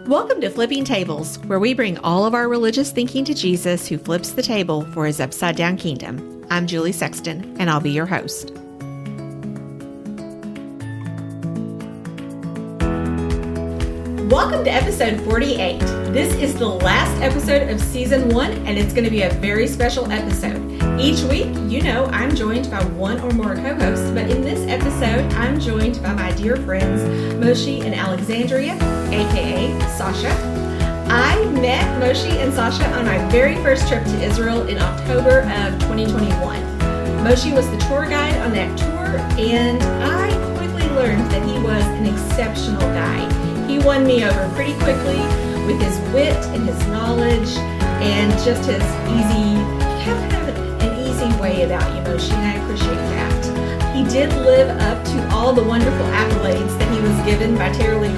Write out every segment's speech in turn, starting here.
Welcome to Flipping Tables, where we bring all of our religious thinking to Jesus, who flips the table for his upside-down kingdom. I'm Julie Sexton, and I'll be your host. Welcome to episode 48. This is the last episode of season 1, and it's going to be a very special episode. Each week, I'm joined by one or more co-hosts, but in this episode, I'm joined by my dear friends, Moshe and Alexandra, aka Sasha. I met Moshe and Sasha on my very first trip to Israel in October of 2021. Moshe was the tour guide on that tour, and I quickly learned that he was an exceptional guide. He won me over pretty quickly with his wit and his knowledge and just his an easy way about you, Moshe, and I appreciate that. He did live up to all the wonderful accolades that he was given by Erlich.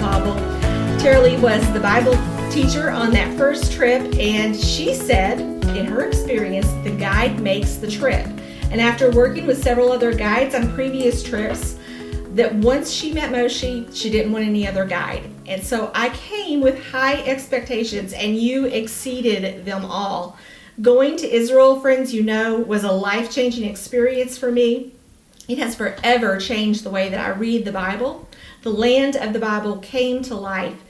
Erlich was the Bible teacher on that first trip, and she said, in her experience, the guide makes the trip. And after working with several other guides on previous trips, that once she met Moshe, she didn't want any other guide. And so I came with high expectations, and you exceeded them all. Going to Israel, friends, was a life-changing experience for me. It has forever changed the way that I read the Bible. The land of the Bible came to life.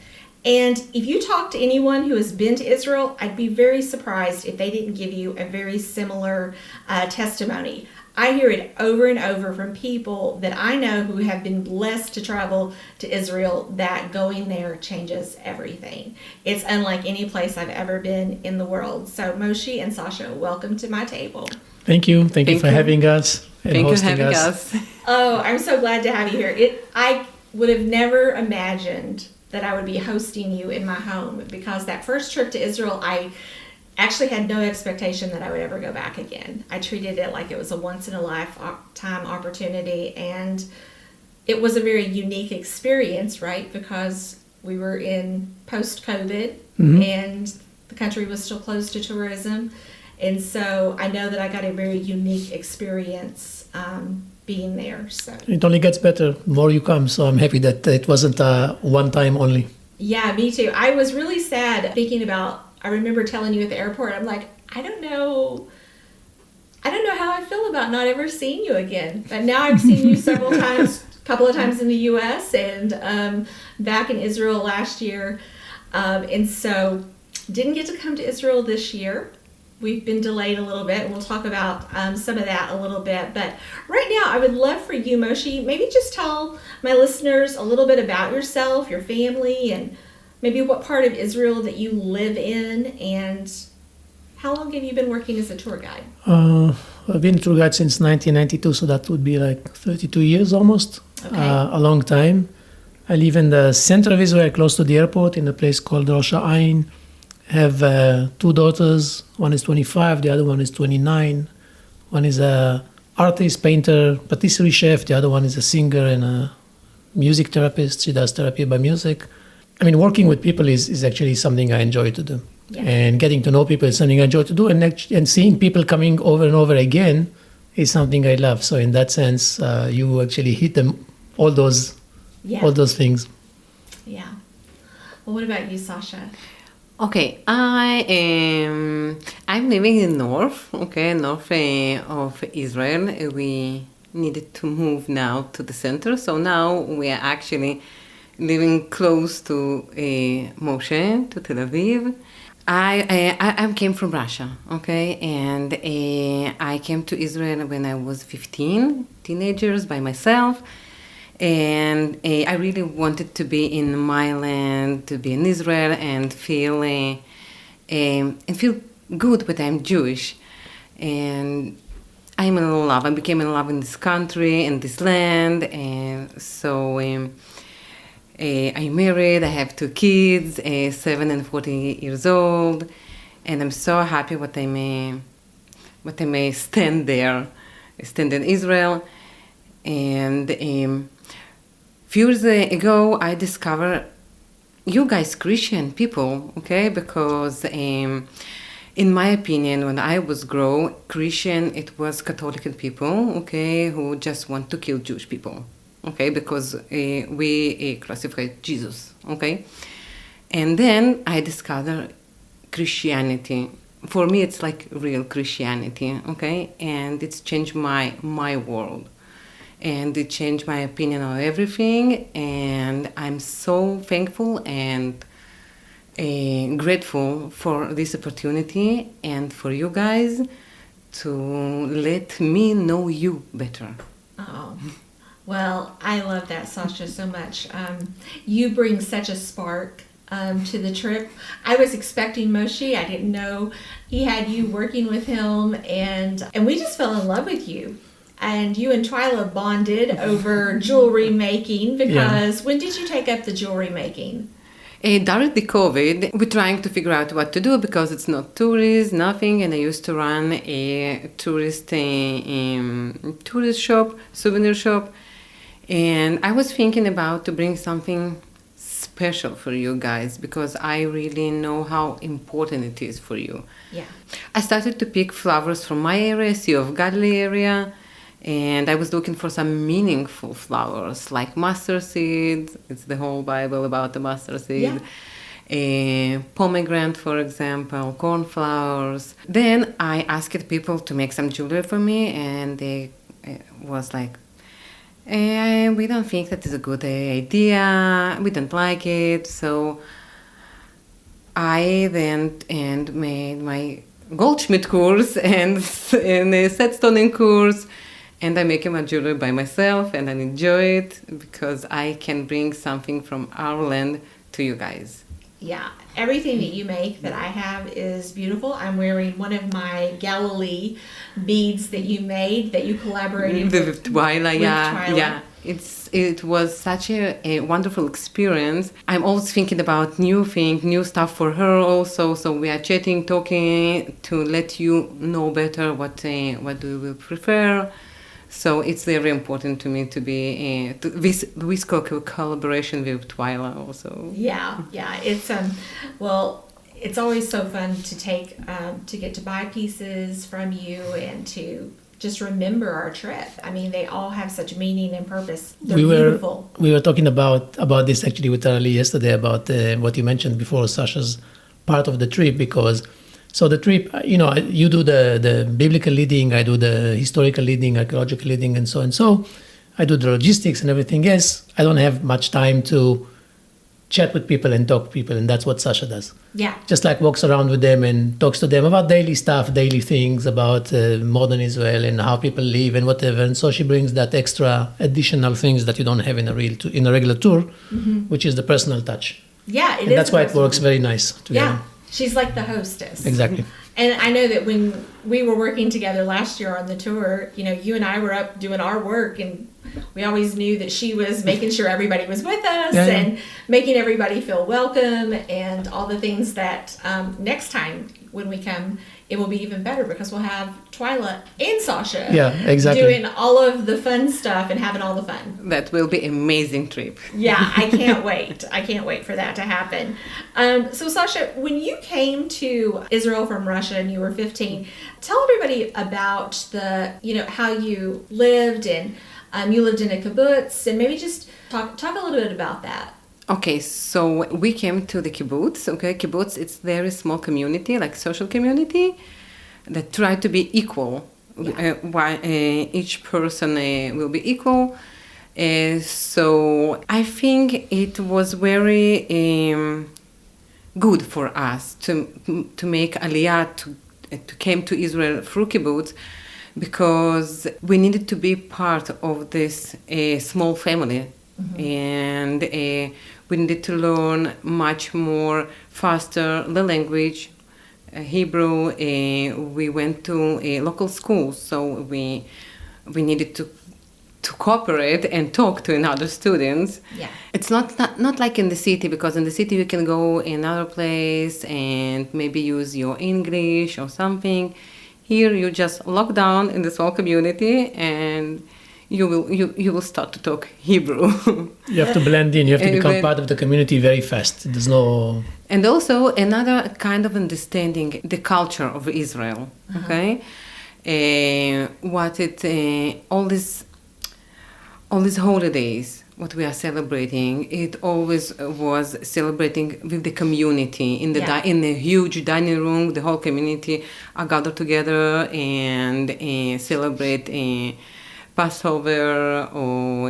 And if you talk to anyone who has been to Israel, I'd be very surprised if they didn't give you a very similar testimony. I hear it over and over from people that I know who have been blessed to travel to Israel, that going there changes everything. It's unlike any place I've ever been in the world. So Moshe and Sasha, welcome to my table. Thank you. Thank you for having us and hosting us. Oh, I'm so glad to have you here. I would have never imagined that I would be hosting you in my home, because that first trip to Israel, I actually had no expectation that I would ever go back again. I treated it like it was a once-in-a-lifetime opportunity, and it was a very unique experience, right? Because we were in post-COVID, and the country was still closed to tourism. And so I know that I got a very unique experience being there. So it only gets better the more you come, so I'm happy that it wasn't one time only. Yeah, me too. I was really sad thinking about, I remember telling you at the airport, I'm like, I don't know how I feel about not ever seeing you again. But now I've seen you several times, a couple of times in the U.S. and back in Israel last year. And so didn't get to come to Israel this year. We've been delayed a little bit, and we'll talk about some of that a little bit. But right now, I would love for you, Moshe, maybe just tell my listeners a little bit about yourself, your family, and maybe what part of Israel that you live in, and how long have you been working as a tour guide? I've been a tour guide since 1992, so that would be like 32 years almost, a long time. I live in the center of Israel, close to the airport, in a place called Rosh Ain. I have 2 daughters. One is 25, the other one is 29. One is a artist, painter, patisserie chef. The other one is a singer and a music therapist. She does therapy by music. I mean, working with people is actually something I enjoy to do. Yeah. And getting to know people is something I enjoy to do. And seeing people coming over and over again is something I love. So in that sense, you actually hit them, all those things. Yeah. Well, what about you, Sasha? Okay, I'm living in north of Israel. We needed to move now to the center, so now we are actually living close to Moshe, to Tel Aviv. I came from Russia, okay, and I came to Israel when I was 15, teenagers by myself. And I really wanted to be in my land, to be in Israel, and feel good. But I'm Jewish, and I'm in love. I became in love in this country and this land, and so I'm married. I have 2 kids, 7 and 40 years old, and I'm so happy what I may stand in Israel, and. Few years ago, I discovered you guys Christian people, okay? Because in my opinion, when I was Christian, it was Catholic people, okay, who just want to kill Jewish people, okay? Because we classify Jesus, okay? And then I discovered Christianity. For me, it's like real Christianity, okay? And it's changed my world. And it changed my opinion on everything. And I'm so thankful and grateful for this opportunity and for you guys to let me know you better. Oh, well, I love that, Sasha, so much. You bring such a spark to the trip. I was expecting Moshe. I didn't know he had you working with him, and we just fell in love with you. And you and Twyla bonded over jewelry making because when did you take up the jewelry making? During the COVID, we're trying to figure out what to do because it's not tourist, nothing. And I used to run a tourist shop, souvenir shop. And I was thinking about to bring something special for you guys because I really know how important it is for you. Yeah. I started to pick flowers from my area, Sea of Galilee area. And I was looking for some meaningful flowers like mustard seed. It's the whole Bible about the mustard seed. Yeah. Pomegranate, for example, cornflowers. Then I asked people to make some jewelry for me, and they was like, we don't think that is a good idea. We don't like it. So I then made my goldsmith course and a set stoning course. And I make my jewelry by myself, and I enjoy it because I can bring something from our land to you guys. Yeah, everything that you make that I have is beautiful. I'm wearing one of my Galilee beads that you made, that you collaborated with Twyla. Twyla. Yeah. It was such a wonderful experience. I'm always thinking about new things, new stuff for her also. So we are chatting, talking to let you know better what do we prefer. So it's very important to me to be with collaboration with Twyla also. Yeah. It's it's always so fun to take to get to buy pieces from you and to just remember our trip. I mean, they all have such meaning and purpose. They're beautiful. We were talking about this actually with Erlich yesterday about what you mentioned before, Sasha's part of the trip, because. So the trip, you do the biblical leading, I do the historical leading, archaeological leading, and so and so. I do the logistics and everything else. I don't have much time to chat with people and talk to people, and that's what Sasha does. Yeah. Just like walks around with them and talks to them about daily stuff, daily things, about modern Israel and how people live and whatever. And so she brings that extra additional things that you don't have in a regular tour, which is the personal touch. Yeah, and that's why it works very nice together. Yeah. She's like the hostess. Exactly. And I know that when we were working together last year on the tour, you and I were up doing our work, and we always knew that she was making sure everybody was with us and making everybody feel welcome and all the things that next time when we come, it will be even better because we'll have Twyla and Sasha doing all of the fun stuff and having all the fun. That will be an amazing trip. Yeah, I can't wait. I can't wait for that to happen. So Sasha, when you came to Israel from Russia and you were 15, tell everybody about how you lived, and you lived in a kibbutz, and maybe just talk a little bit about that. Okay, so we came to the kibbutz. Okay, kibbutz, it's a very small community, like social community, that try to be equal. While each person will be equal. So I think it was very good for us to make Aliyah to came to Israel through kibbutz, because we needed to be part of this small family. And we needed to learn much more faster the language, Hebrew. We went to local schools, so we needed to cooperate and talk to another students. Yeah. It's not like in the city, because in the city you can go in another place and maybe use your English or something. Here you just lock down in the small community and you will start to talk Hebrew. You have to blend in. You have to become part of the community very fast. There's no... And also another kind of understanding the culture of Israel. Okay, all these holidays, what we are celebrating, it always was celebrating with the community in the in a huge dining room. The whole community are gathered together and celebrate Passover or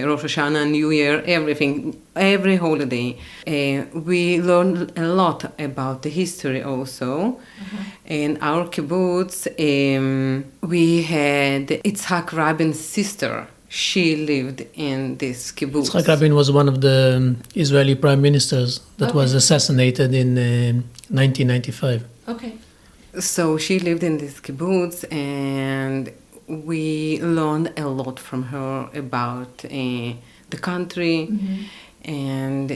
Rosh Hashanah, New Year, everything, every holiday. We learned a lot about the history also. In our kibbutz, we had Yitzhak Rabin's sister. She lived in this kibbutz. Yitzhak Rabin was one of the Israeli prime ministers that was assassinated in 1995. Okay. So she lived in this kibbutz, and we learned a lot from her about the country, and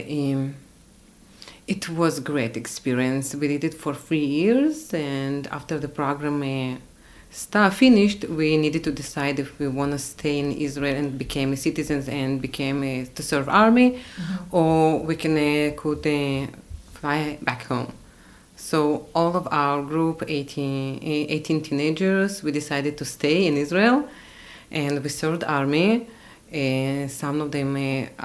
it was a great experience. We did it for 3 years, and after the program finished, we needed to decide if we want to stay in Israel and become citizens and became to serve army, or we could fly back home. So all of our group, 18 teenagers, we decided to stay in Israel, and we served army. Some of them,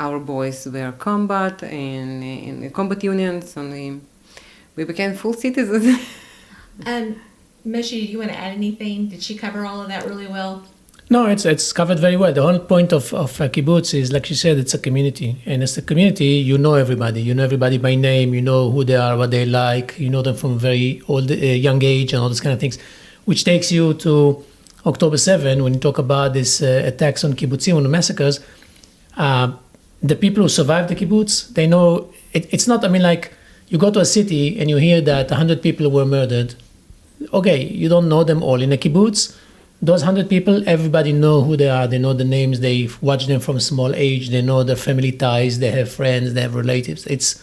our boys, were combat and in combat unions, and we became full citizens. Moshe, do you want to add anything? Did she cover all of that really well? No, it's covered very well. The whole point of a kibbutz is, like she said, it's a community. And as a community, you know everybody. You know everybody by name. You know who they are, what they like. You know them from very young age and all those kind of things, which takes you to October 7, when you talk about these attacks on kibbutzim, on the massacres. The people who survived the kibbutz, they know, it's not, I mean, like, you go to a city and you hear that 100 people were murdered. Okay, you don't know them all. In a kibbutz, those 100 people, everybody know who they are. They know the names. They watch them from small age. They know their family ties. They have friends. They have relatives. It's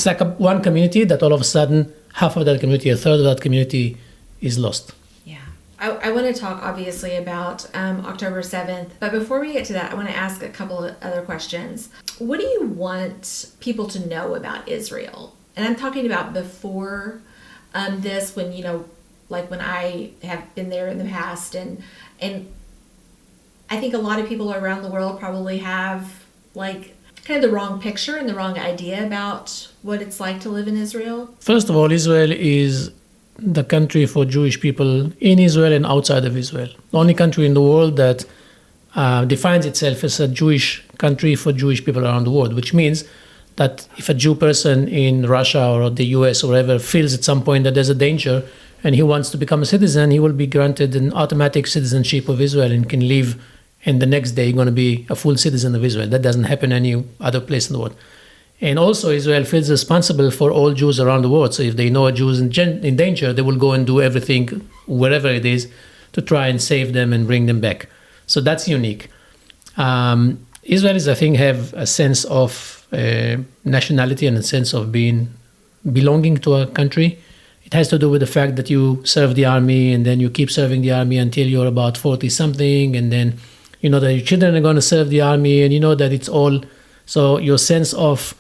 like one community that all of a sudden, half of that community, a third of that community is lost. Yeah. I want to talk, obviously, about October 7th. But before we get to that, I want to ask a couple of other questions. What do you want people to know about Israel? And I'm talking about before this, when, you know, like when I have been there in the past, and I think a lot of people around the world probably have like kind of the wrong picture and the wrong idea about what it's like to live in Israel. First of all, Israel is the country for Jewish people in Israel and outside of Israel. The only country in the world that defines itself as a Jewish country for Jewish people around the world, which means that if a Jew person in Russia or the US or wherever feels at some point that there's a danger and he wants to become a citizen, he will be granted an automatic citizenship of Israel and can live, and the next day going to be a full citizen of Israel. That doesn't happen any other place in the world. And also Israel feels responsible for all Jews around the world. So if they know a Jew is in danger, they will go and do everything, wherever it is, to try and save them and bring them back. So that's unique. Israelis, I think, have a sense of nationality and a sense of belonging to a country. It has to do with the fact that you serve the army, and then you keep serving the army until you're about 40-something, and then you know that your children are going to serve the army, and you know that it's all... So your sense of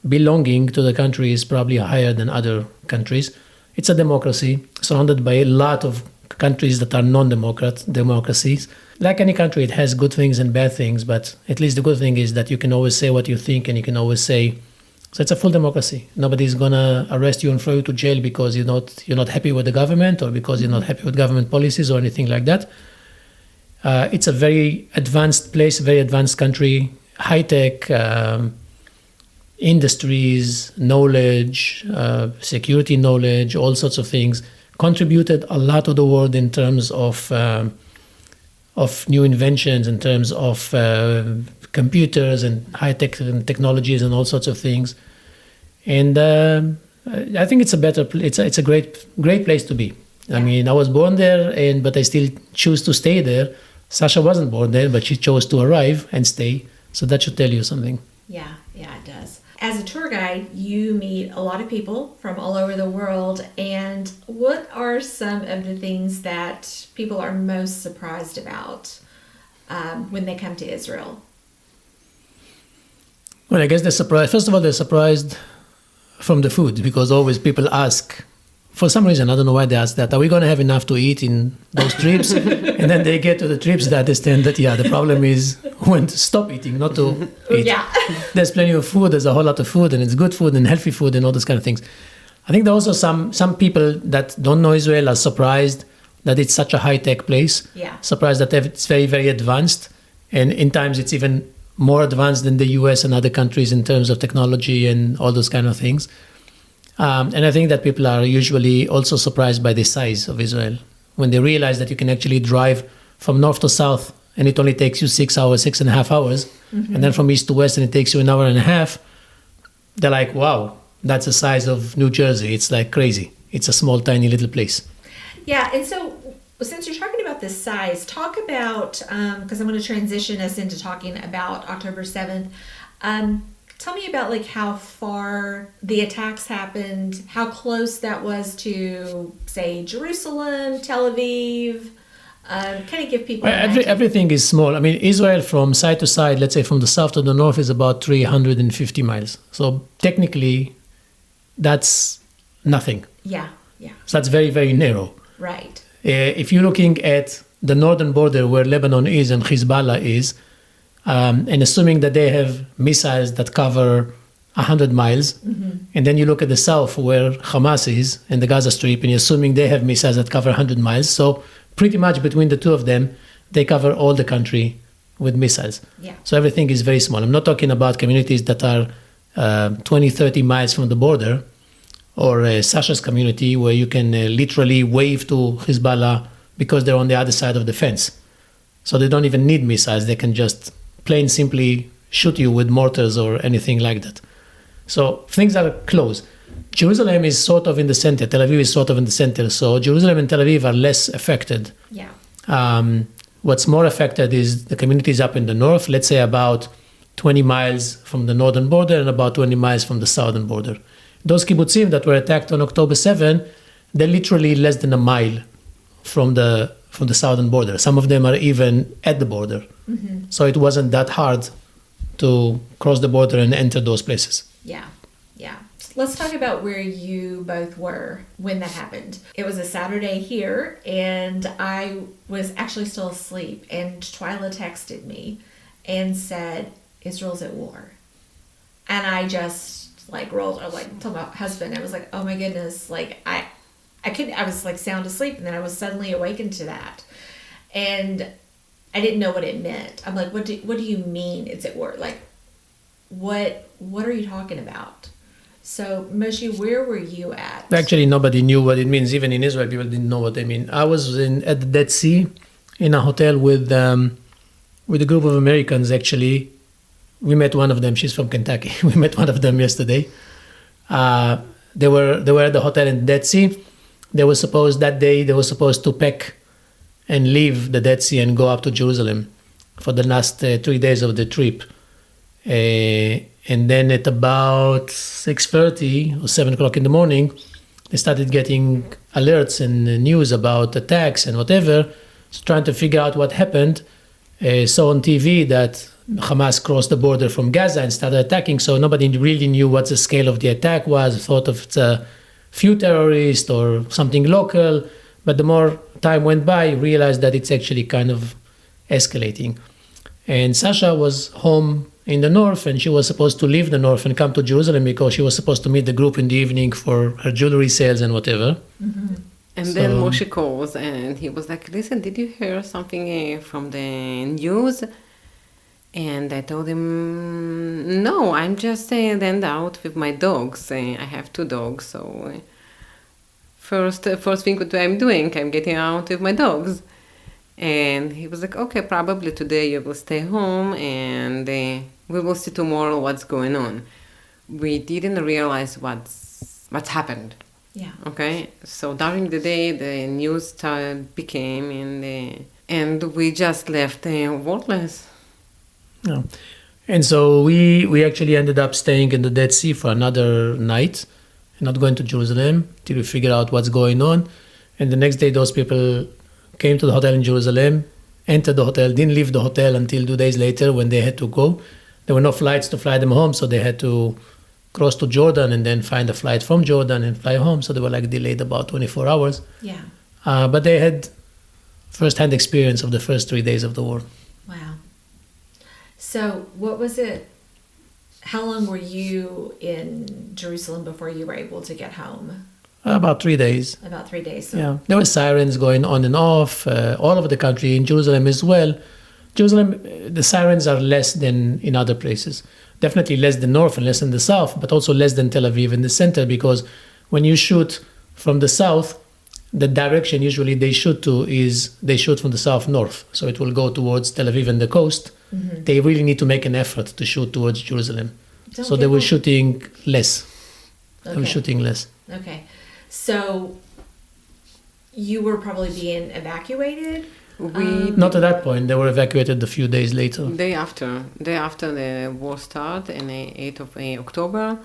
belonging to the country is probably higher than other countries. It's a democracy surrounded by a lot of countries that are democracies. Like any country, it has good things and bad things, but at least the good thing is that you can always say what you think, and you can always say... So it's a full democracy. Nobody's going to arrest you and throw you to jail because you're not happy with the government or because you're not happy with government policies or anything like that. It's a very advanced place, very advanced country, high-tech industries, knowledge, security knowledge, all sorts of things. Contributed a lot to the world in terms of new inventions, in terms of computers and high-tech technologies and all sorts of things. And I think it's a great place to be. I mean, I was born there, but I still choose to stay there. Sasha wasn't born there, but she chose to arrive and stay. So that should tell you something. Yeah, it does. As a tour guide, you meet a lot of people from all over the world. And what are some of the things that people are most surprised about when they come to Israel? Well, I guess they're surprised. First of all, they're surprised from the food, because always people ask for some reason, I don't know why they asked that. Are we going to have enough to eat in those trips? And then they get to the trips, they understand that, the problem is when to stop eating, not to eat. Yeah. There's plenty of food, there's a whole lot of food, and it's good food and healthy food and all those kind of things. I think there are also some people that don't know Israel are surprised that it's such a high-tech place. Yeah. Surprised that it's very, very advanced. And in times it's even more advanced than the US and other countries in terms of technology and all those kind of things. And I think that people are usually also surprised by the size of Israel. When they realize that you can actually drive from north to south and it only takes you 6 hours, 6.5 hours, and then from east to west and it takes you an hour and a half, they're like, wow, that's the size of New Jersey. It's like crazy. It's a small, tiny little place. Yeah, and so since you're talking about this size, talk about, because I'm going to transition us into talking about October 7th. Tell me about like how far the attacks happened, how close that was to, say, Jerusalem, Tel Aviv. Kind of give people an idea. Everything is small. I mean, Israel from side to side, let's say from the south to the north, is about 350 miles. So technically, that's nothing. Yeah. So that's very, very narrow. Right. If you're looking at the northern border where Lebanon is and Hezbollah is, and assuming that they have missiles that cover 100 miles, and then you look at the south where Hamas is and the Gaza Strip, and you're assuming they have missiles that cover 100 miles. So pretty much between the two of them, they cover all the country with missiles. Yeah. So everything is very small. I'm not talking about communities that are 20, 30 miles from the border, or Sasha's community where you can literally wave to Hezbollah because they're on the other side of the fence. So they don't even need missiles. They can just plain simply shoot you with mortars or anything like that. So things are close. Jerusalem is sort of in the center. Tel Aviv is sort of in the center. So Jerusalem and Tel Aviv are less affected. Yeah. What's more affected is the communities up in the north, let's say about 20 miles from the northern border and about 20 miles from the southern border. Those kibbutzim that were attacked on October 7, they're literally less than a mile from the southern border. Some of them are even at the border. So it wasn't that hard to cross the border and enter those places. Yeah. Let's talk about where you both were when that happened. It was a Saturday here, and I was actually still asleep, and Twyla texted me and said, Israel's at war. And I just rolled, or told my husband, I was like, oh my goodness, I was sound asleep, and then I was suddenly awakened to that. And I didn't know what it meant. I'm like, what do you mean it's at war? What are you talking about? So, Moshe, where were you at? Actually, nobody knew what it means. Even in Israel, people didn't know what they mean. I was at the Dead Sea in a hotel with a group of Americans, actually. We met one of them. She's from Kentucky. We met one of them yesterday. They were at the hotel in the Dead Sea. That day they were supposed to pack and leave the Dead Sea and go up to Jerusalem for the last 3 days of the trip. And then at about 6:30 or 7 o'clock in the morning, they started getting alerts and news about attacks and whatever, so trying to figure out what happened. Saw on TV that Hamas crossed the border from Gaza and started attacking, so nobody really knew what the scale of the attack was, thought of it's a few terrorists or something local, but the more time went by, you realized that it's actually kind of escalating. And Sasha was home in the north, and she was supposed to leave the north and come to Jerusalem because she was supposed to meet the group in the evening for her jewelry sales and whatever. And then Moshe calls, and he was like, listen, did you hear something from the news? And I told him, no, I'm just then out with my dogs. I have 2 dogs, so first thing what I'm doing, I'm getting out with my dogs. And he was like, okay, probably today you will stay home, and we will see tomorrow what's going on. We didn't realize what's happened. Yeah. Okay, so during the day, the news became, and we just left wordless. Yeah. And so we actually ended up staying in the Dead Sea for another night, not going to Jerusalem till we figure out what's going on. And the next day, those people came to the hotel in Jerusalem, entered the hotel, didn't leave the hotel until 2 days later when they had to go. There were no flights to fly them home, so they had to cross to Jordan and then find a flight from Jordan and fly home. So they were like delayed about 24 hours. Yeah. But they had first-hand experience of the first 3 days of the war. Wow. So what was it? How long were you in Jerusalem before you were able to get home? About 3 days. About 3 days. So. Yeah, there were sirens going on and off all over the country, in Jerusalem as well. Jerusalem, the sirens are less than in other places. Definitely less than north and less than the south, but also less than Tel Aviv in the center, because when you shoot from the south, the direction usually they shoot to is they shoot from the south north. So it will go towards Tel Aviv and the coast. Mm-hmm. They really need to make an effort to shoot towards Jerusalem. Don't So they were people- shooting less. They were Okay. shooting less. Okay. So you were probably being evacuated? Not at that point. They were evacuated a few days later. Day after the war started, on the 8th of October,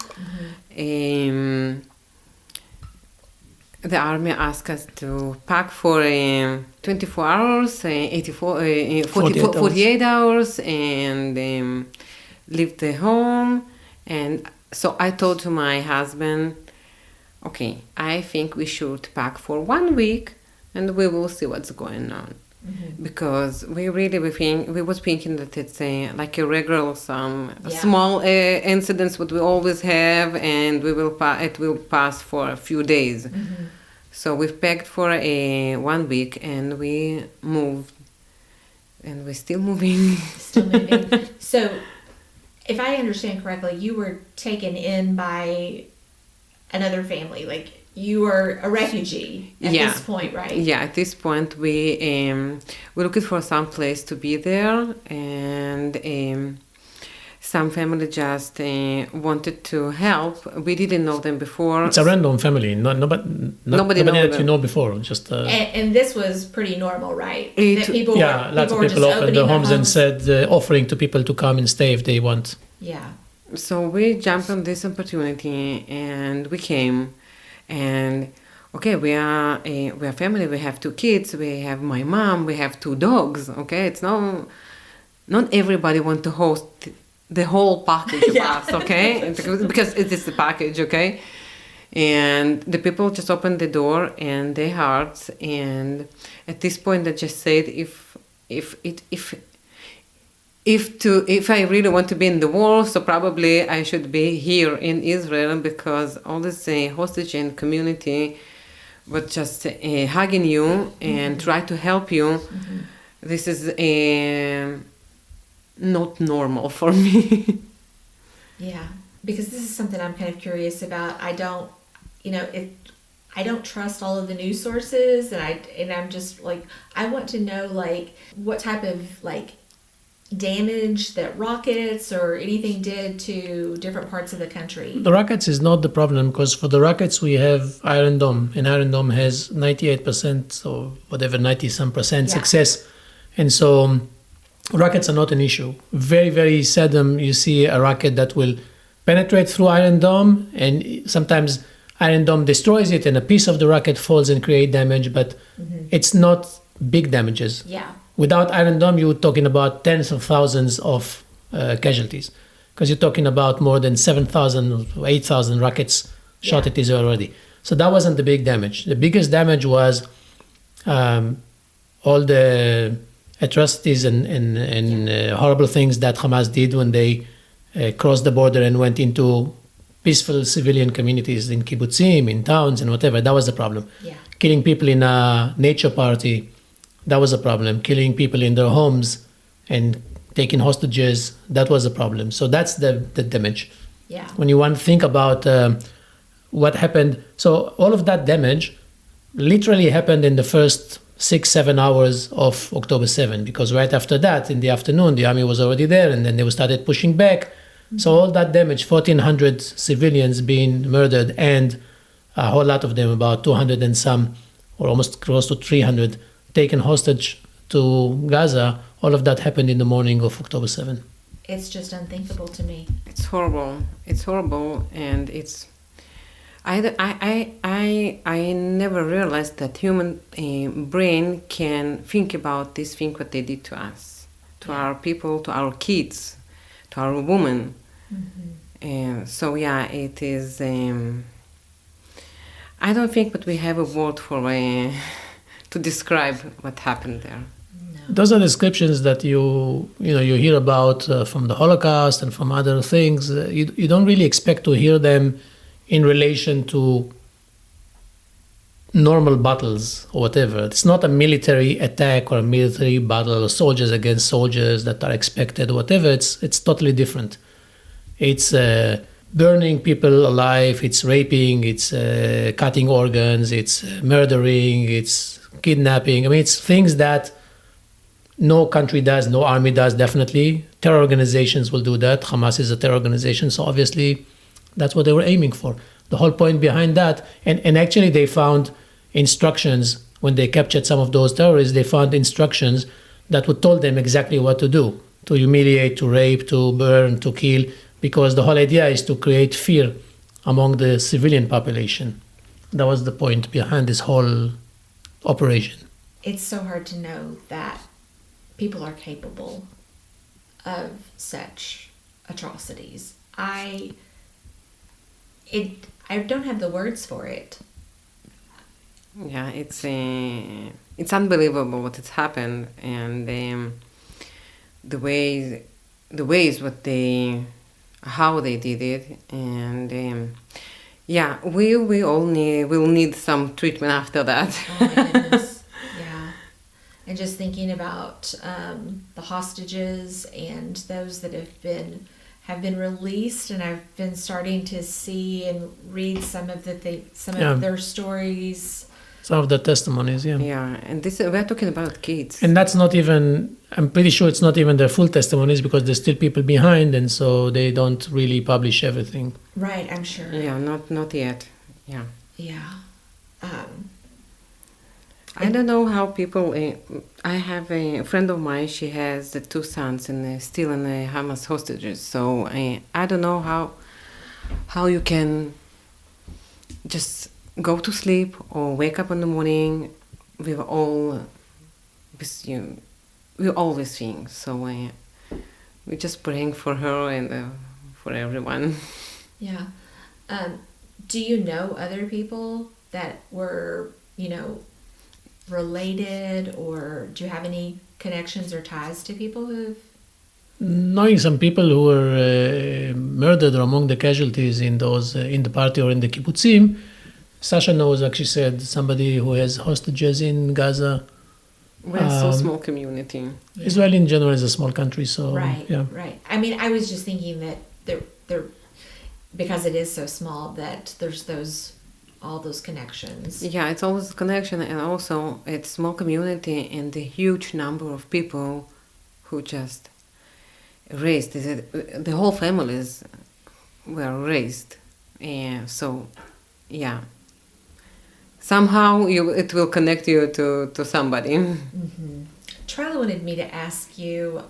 the army asked us to pack for 24 hours, 48 hours, and leave the home. And so I told to my husband, okay, I think we should pack for 1 week, and we will see what's going on. Because we was thinking that it's like a regular small incidents what we always have, and it will pass for a few days. So we've packed for 1 week, and we moved, and we're still moving. Still moving. So if I understand correctly, you were taken in by another family, like you were a refugee at this point, right? Yeah, at this point we're looking for some place to be there, and some family just wanted to help. We didn't know them before. It's a random family. Nobody Nobody know that them. you know before. Just And this was pretty normal, right? It- That people yeah, lots of were people just opened opening their homes and homes. said, offering to people to come and stay if they want. Yeah. So we jumped on this opportunity, and we came, and okay, we are family. We have 2 kids. We have my mom. We have 2 dogs. Okay, it's not everybody want to host the whole package of Yeah. us. Okay, because it is the package. Okay, and the people just opened the door and their hearts, and at this point they just said, if I really want to be in the war, so probably I should be here in Israel, because all this hostage and community was just hugging you and try to help you. This is not normal for me. Yeah. Because this is something I'm kind of curious about. I don't trust all of the news sources, and I'm just like, I want to know like what type of like damage that rockets or anything did to different parts of the country. The rockets is not the problem, because for the rockets we have Iron Dome, and Iron Dome has 98% or whatever, 90-some percent Yeah. success. And so rockets are not an issue. Very, very seldom you see a rocket that will penetrate through Iron Dome, and sometimes Iron Dome destroys it and a piece of the rocket falls and create damage, but it's not big damages. Yeah. Without Iron Dome, you're talking about tens of thousands of casualties, because you're talking about more than 7,000 or 8,000 rockets shot Yeah. at Israel already. So that wasn't the big damage. The biggest damage was all the atrocities and horrible things that Hamas did when they crossed the border and went into peaceful civilian communities in kibbutzim, in towns, and whatever. That was the problem. Yeah. Killing people in a nature party, that was a problem. Killing people in their homes and taking hostages, that was a problem. So that's the damage. Yeah. When you want to think about what happened, so all of that damage literally happened in the first 6-7 hours of October 7, because right after that, in the afternoon, the army was already there, and then they started pushing back. So all that damage, 1,400 civilians being murdered, and a whole lot of them, about 200 and some, or almost close to 300, taken hostage to Gaza, all of that happened in the morning of October 7. It's just unthinkable to me. It's horrible. It's horrible, and it's. I never realized that human brain can think about this thing what they did to us, to our people, to our kids, to our women, and So yeah, it is. I don't think that we have a word for to describe what happened there. Those are descriptions that you hear about from the Holocaust and from other things. You don't really expect to hear them in relation to normal battles or whatever. It's not a military attack or a military battle or soldiers against soldiers that are expected or whatever. It's totally different. It's burning people alive, it's raping, it's cutting organs, it's murdering, it's kidnapping. I mean, it's things that no country does, no army does, definitely. Terror organizations will do that. Hamas is a terror organization, so obviously that's what they were aiming for. The whole point behind that, and actually they found instructions, when they captured some of those terrorists, they found instructions that would told them exactly what to do, to humiliate, to rape, to burn, to kill, because the whole idea is to create fear among the civilian population. That was the point behind this whole operation. It's so hard to know that people are capable of such atrocities. I don't have the words for it. Yeah, it's unbelievable what has happened, and the ways how they did it, and yeah, we'll need some treatment after that. Oh my goodness. Yeah. And just thinking about the hostages and those that have been released, and I've been starting to see and read some of their stories. Some of the testimonies, yeah. Yeah, and we're talking about kids. And that's not even, I'm pretty sure it's not even their full testimonies, because there's still people behind, and so they don't really publish everything. Right, I'm sure. Yeah, not yet. Yeah. Yeah. I don't know how people. I have a friend of mine. She has 2 sons and still in the Hamas hostages. So I don't know how you can just go to sleep or wake up in the morning. We're always seeing. So we're just praying for her and for everyone. Yeah. Do you know other people that were, related, or do you have any connections or ties to people who've... Knowing some people who were murdered or among the casualties in the party or in the kibbutzim, Sasha knows, like she said, somebody who has hostages in Gaza. We're so small community. Israel in general is a small country, so Right, yeah. right. I mean, I was just thinking that there, because it is so small, that there's all those connections. Yeah, it's always a connection, and also it's small community and the huge number of people who just raised. The whole families were raised, and so yeah. Somehow it will connect you to somebody. Mm-hmm. Charlie wanted me to ask you,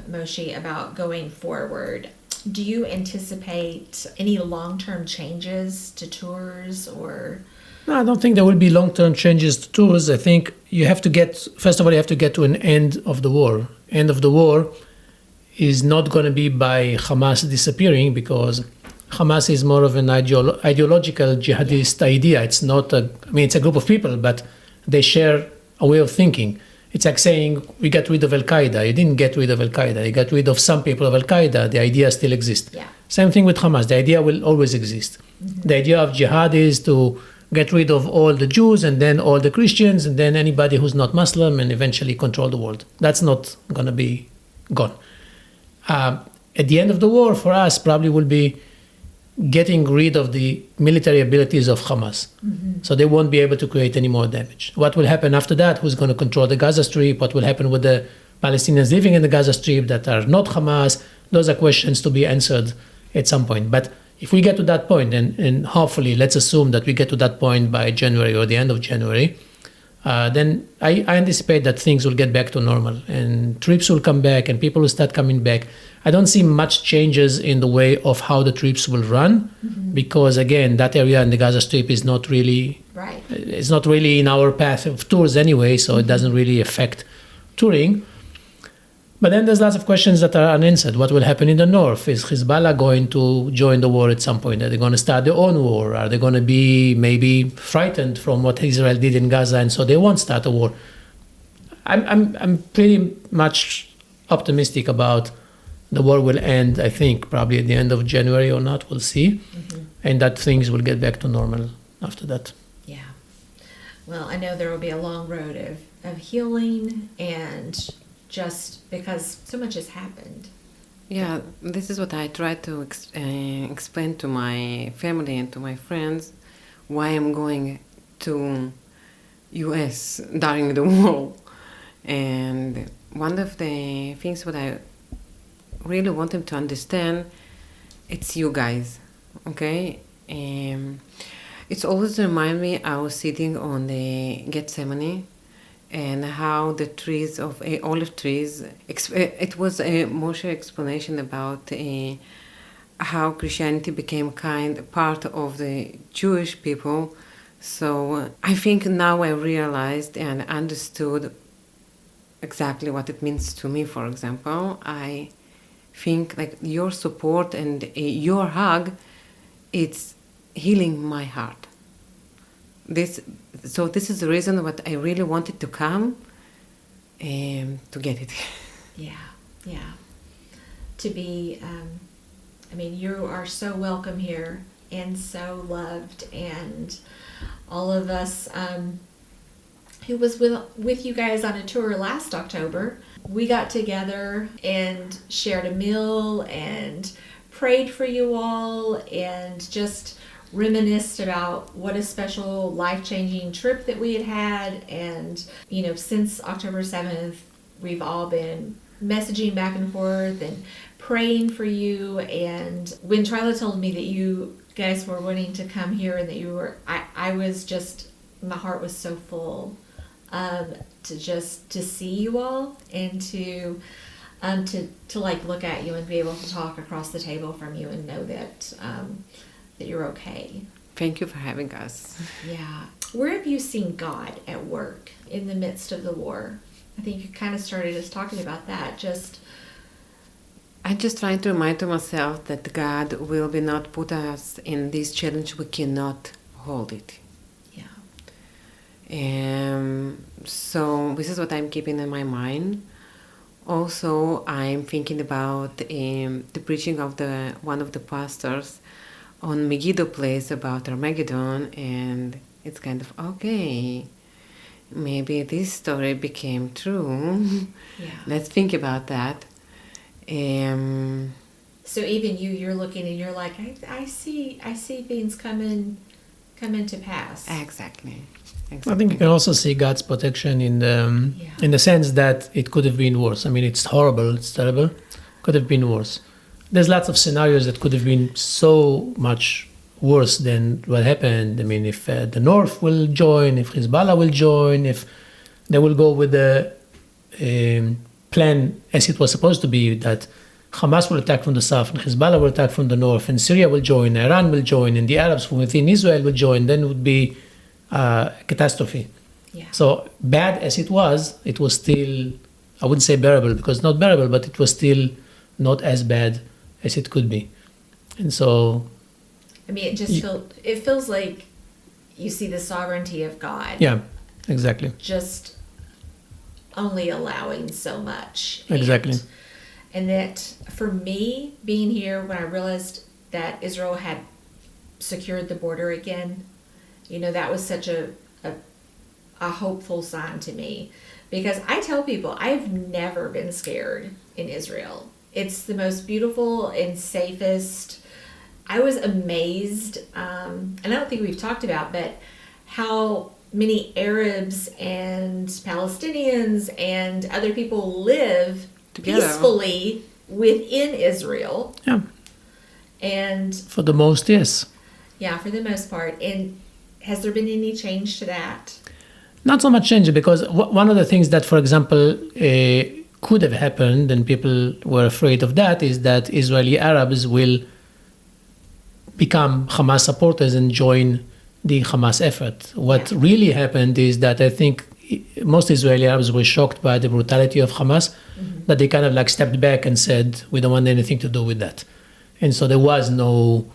Moshe, about going forward. Do you anticipate any long-term changes to tours, or? No, I don't think there will be long-term changes to tours. I think first of all, you have to get to an end of the war. End of the war is not going to be by Hamas disappearing, because Hamas is more of an ideological jihadist idea. It's not it's a group of people, but they share a way of thinking. It's like saying we got rid of Al-Qaeda. You didn't get rid of Al-Qaeda. You got rid of some people of Al-Qaeda. The idea still exists. Yeah. Same thing with Hamas. The idea will always exist. Mm-hmm. The idea of jihad is to get rid of all the Jews and then all the Christians and then anybody who's not Muslim, and eventually control the world. That's not going to be gone. At the end of the war, for us, probably will be getting rid of the military abilities of Hamas. Mm-hmm. So they won't be able to create any more damage. What will happen after that? Who's going to control the Gaza Strip? What will happen with the Palestinians living in the Gaza Strip that are not Hamas? Those are questions to be answered at some point. But if we get to that point, and hopefully let's assume that we get to that point by January or the end of January, then I anticipate that things will get back to normal and trips will come back and people will start coming back. I don't see much changes in the way of how the trips will run, mm-hmm. because again, that area in the Gaza Strip is not really right. It's not really in our path of tours anyway, so mm-hmm. it doesn't really affect touring. But then there's lots of questions that are unanswered. What will happen in the north? Is Hezbollah going to join the war at some point? Are they going to start their own war? Are they going to be maybe frightened from what Israel did in Gaza, and so they won't start a war? I'm pretty much optimistic about the war will end, I think, probably at the end of January or not, we'll see. And that things will get back to normal after that. Yeah. Well, I know there will be a long road of healing, and just because so much has happened. Yeah, this is what I try to explain to my family and to my friends, why I'm going to US during the war. And one of the things what I really want them to understand, it's you guys, okay? It's always remind me I was sitting on the Gethsemane, and how the trees of olive trees, it was a Moshe explanation about how Christianity became part of the Jewish people. So I think now I realized and understood exactly what it means to me. For example, I think like your support and your hug, it's healing my heart. This is the reason what I really wanted to come to get it. Yeah. To be, you are so welcome here and so loved, and all of us who was with you guys on a tour last October, we got together and shared a meal and prayed for you all and just reminisced about what a special life-changing trip that we had. And since October 7th, we've all been messaging back and forth and praying for you. And when Twyla told me that you guys were wanting to come here and that you were, I was just, my heart was so full to see you all and to like look at you and be able to talk across the table from you and know that that you're okay. Thank you for having us. Yeah. Where have you seen God at work in the midst of the war? I think you kind of started us talking about that. I just trying to remind myself that God will be not put us in this challenge. We cannot hold it. Yeah. So this is what I'm keeping in my mind. Also, I'm thinking about the preaching of one of the pastors on Megiddo place about Armageddon, and it's kind of, okay, maybe this story became true. Yeah. Let's think about that. So even you're looking and you're like, I see things coming to pass. Exactly. I think you can also see God's protection in the sense that it could have been worse. I mean, it's horrible, it's terrible. Could have been worse. There's lots of scenarios that could have been so much worse than what happened. I mean, if the North will join, if Hezbollah will join, if they will go with the plan as it was supposed to be, that Hamas will attack from the south and Hezbollah will attack from the north, and Syria will join, Iran will join, and the Arabs from within Israel will join, then it would be a catastrophe. Yeah. So bad as it was still, I wouldn't say bearable because it's not bearable, but it was still not as bad as it could be. And so I mean, it feels like you see the sovereignty of God. Yeah, exactly. Just only allowing so much. Exactly. And that for me, being here, when I realized that Israel had secured the border again, that was such a hopeful sign to me. Because I tell people, I've never been scared in Israel. It's the most beautiful and safest. I was amazed, and I don't think we've talked about, but how many Arabs and Palestinians and other people live together peacefully within Israel. Yeah. And for the most, yes. Yeah, for the most part. And has there been any change to that? Not so much change, because one of the things that, for example, could have happened, and people were afraid of that, is that Israeli Arabs will become Hamas supporters and join the Hamas effort. What really happened is that I think most Israeli Arabs were shocked by the brutality of Hamas, that they kind of like stepped back and said, we don't want anything to do with that. And so there was no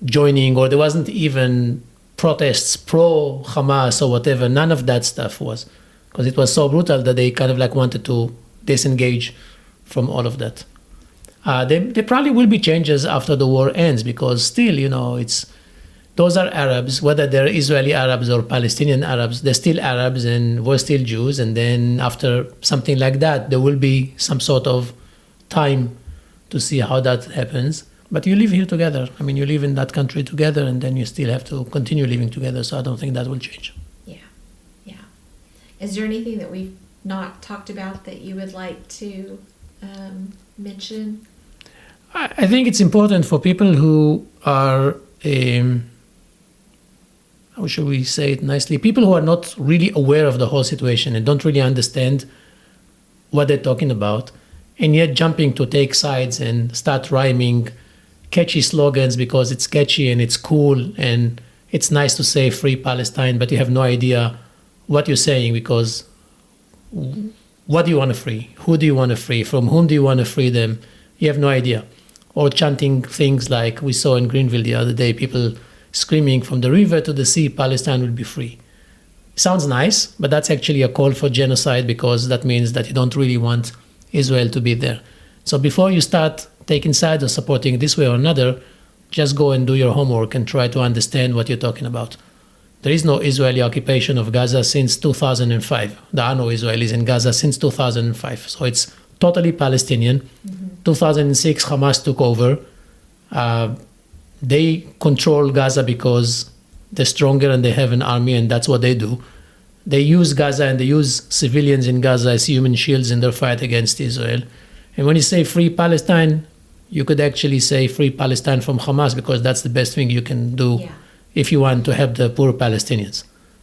joining, or there wasn't even protests pro-Hamas or whatever. None of that stuff was, because it was so brutal that they kind of like wanted to disengage from all of that. There probably will be changes after the war ends, because still, those are Arabs, whether they're Israeli Arabs or Palestinian Arabs, they're still Arabs and we're still Jews. And then after something like that, there will be some sort of time to see how that happens. But you live here together. I mean, you live in that country together, and then you still have to continue living together. So I don't think that will change. Yeah. Is there anything that we've not talked about that you would like to mention? I think it's important for people who are, how should we say it nicely, people who are not really aware of the whole situation and don't really understand what they're talking about, and yet jumping to take sides and start rhyming catchy slogans because it's catchy and it's cool and it's nice to say free Palestine, but you have no idea what you're saying, because what do you want to free? Who do you want to free? From whom do you want to free them? You have no idea. Or chanting things like we saw in Greenville the other day, people screaming from the river to the sea, Palestine will be free. Sounds nice, but that's actually a call for genocide, because that means that you don't really want Israel to be there. So before you start taking sides or supporting this way or another, just go and do your homework and try to understand what you're talking about. There is no Israeli occupation of Gaza since 2005. There are no Israelis in Gaza since 2005. So it's totally Palestinian. 2006, Hamas took over. They control Gaza because they're stronger and they have an army, and that's what they do. They use Gaza and they use civilians in Gaza as human shields in their fight against Israel. And when you say free Palestine, you could actually say free Palestine from Hamas, because that's the best thing you can do if you want to help the poor Palestinians.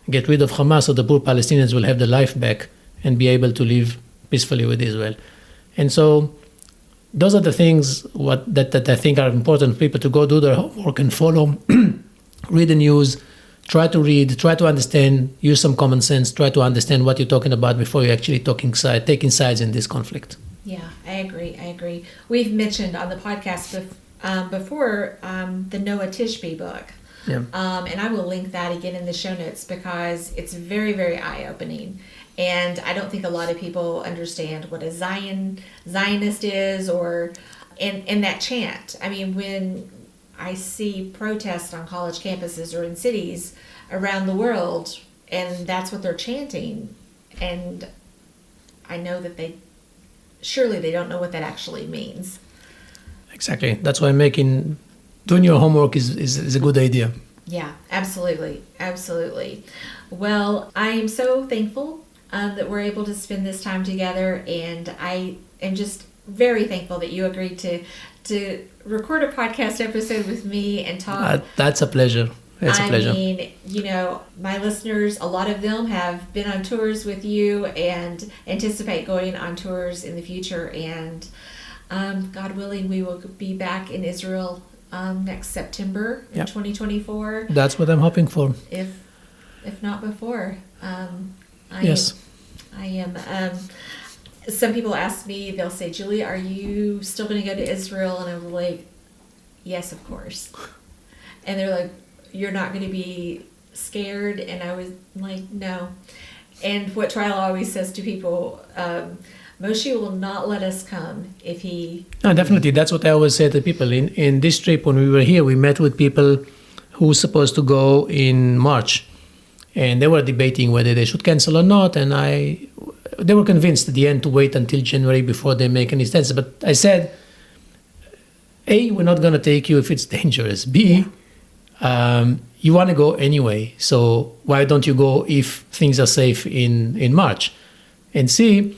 Get rid of Hamas, so the poor Palestinians will have their life back and be able to live peacefully with Israel. And so those are the things that I think are important for people to go do their homework and follow, read the news, try to understand, use some common sense, try to understand what you're talking about before you're actually taking sides in this conflict. Yeah, I agree. We've mentioned on the podcast before the Noa Tishby book. Yeah. And I will link that again in the show notes, because it's very, very eye-opening. And I don't think a lot of people understand what a Zionist is, or in that chant. I mean, when I see protests on college campuses or in cities around the world, and that's what they're chanting, and I know that surely they don't know what that actually means. Exactly. That's why doing your homework is a good idea. Yeah, absolutely. Well, I am so thankful that we're able to spend this time together, and I am just very thankful that you agreed to record a podcast episode with me and talk. That's a pleasure. I mean, my listeners, a lot of them have been on tours with you and anticipate going on tours in the future. And God willing, we will be back in Israel next September in 2024. That's what I'm hoping for. If not before. Yes. I am. Some people ask me, they'll say, Julie, are you still going to go to Israel? And I'm like, yes, of course. And they're like, you're not going to be scared? And I was like, no. And what Trial always says to people, Moshe will not let us come if he... No, definitely. That's what I always say to people. In this trip, when we were here, we met with people who were supposed to go in March. And they were debating whether they should cancel or not. And they were convinced at the end to wait until January before they make any sense. But I said, A, we're not going to take you if it's dangerous. B, you want to go anyway. So why don't you go if things are safe in March? And C,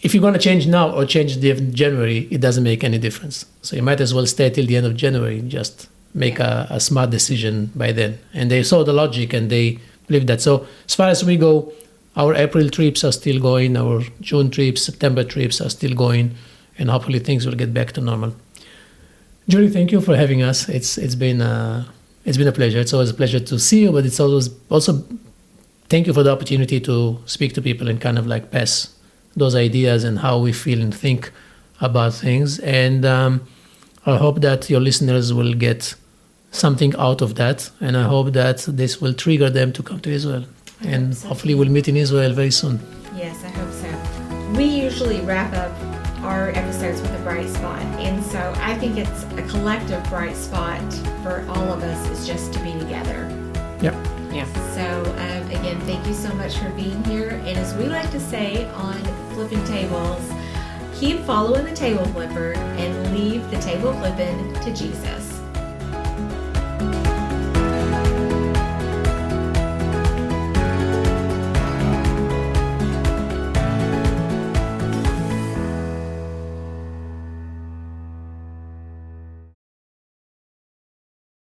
if you're going to change now or change the January, it doesn't make any difference. So you might as well stay till the end of January, just make a smart decision by then. And they saw the logic and they believe that. So as far as we go, our April trips are still going, our June trips, September trips are still going, and hopefully things will get back to normal. Julie, thank you for having us. It's been a pleasure. It's always a pleasure to see you, but it's always also thank you for the opportunity to speak to people and kind of like pass those ideas and how we feel and think about things. And I hope that your listeners will get something out of that. And I hope that this will trigger them to come to Israel. And hopefully we'll meet in Israel very soon. Yes, I hope so. We usually wrap up our episodes with a bright spot. And so I think it's a collective bright spot for all of us is just to be together. Yeah. Yeah. So again, thank you so much for being here. And as we like to say on Flipping Tables, keep following the table flipper and leave the table flipping to Jesus.